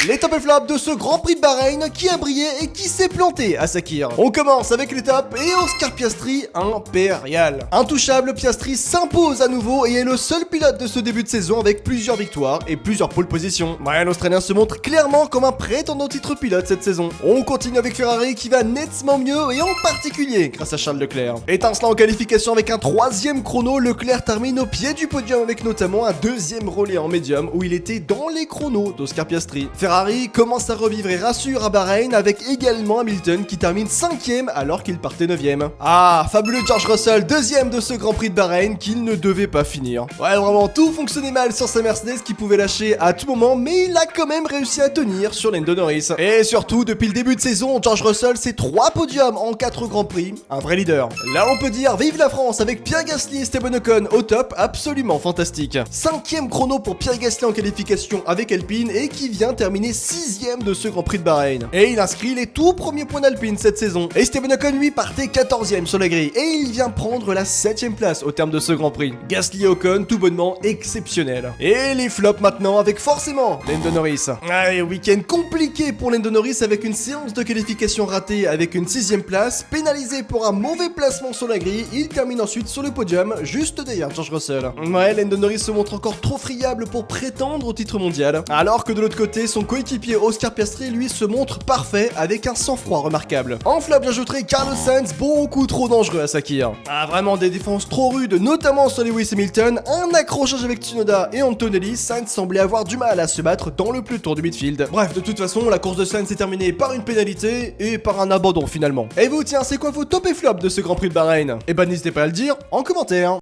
Les top et flop de ce Grand Prix de Bahreïn qui a brillé et qui s'est planté à Sakir. On commence avec les tops et Oscar Piastri impérial. Intouchable, Piastri s'impose à nouveau et est le seul pilote de ce début de saison avec plusieurs victoires et plusieurs pole positions. Ouais, l'Australien se montre clairement comme un prétendant titre pilote cette saison. On continue avec Ferrari qui va nettement mieux et en particulier grâce à Charles Leclerc. Étincelant en qualification avec un troisième chrono, Leclerc termine au pied du podium avec notamment un deuxième relais en médium où il était dans les chronos d'Oscar Piastri. Ferrari commence à revivre et rassure à Bahreïn avec également Hamilton qui termine 5ème alors qu'il partait 9ème. Ah, fabuleux George Russell, deuxième de ce Grand Prix de Bahreïn qu'il ne devait pas finir. Ouais, vraiment tout fonctionnait mal sur sa Mercedes qui pouvait lâcher à tout moment, mais il a quand même réussi à tenir sur Lando Norris. Et surtout, depuis le début de saison, George Russell c'est 3 podiums en 4 Grands Prix, un vrai leader. Là on peut dire vive la France avec Pierre Gasly et Esteban Ocon au top, absolument fantastique. 5ème chrono pour Pierre Gasly en qualification avec Alpine et qui vient terminer 6ème de ce Grand Prix de Bahreïn. Et il inscrit les tout premiers points d'Alpine cette saison. Et Esteban Ocon lui partait 14ème sur la grille et il vient prendre la 7ème place au terme de ce Grand Prix. Gasly et Ocon tout bonnement exceptionnel. Et les flops maintenant avec forcément Lando Norris. Allez, week-end compliqué pour Lando Norris avec une séance de qualification ratée avec une 6ème place, pénalisé pour un mauvais placement sur la grille, il termine ensuite sur le podium, juste derrière George Russell. Ouais, Lando Norris se montre encore trop friable pour prétendre au titre mondial, alors que de l'autre côté, son coéquipier Oscar Piastri lui se montre parfait avec un sang-froid remarquable. En flop, j'ajouterai Carlos Sainz, beaucoup trop dangereux à Sakir. Ah, vraiment des défenses trop rudes, notamment sur Lewis Hamilton, un accrochage avec Tsunoda et Antonelli, Sainz semblait avoir du mal à se battre dans le peloton du midfield. Bref, de toute façon, la course de Sainz s'est terminée par une pénalité et par un abandon finalement. Et vous, tiens, c'est quoi vos top et flop de ce Grand Prix de Bahreïn? Et bah n'hésitez pas à le dire en commentaire.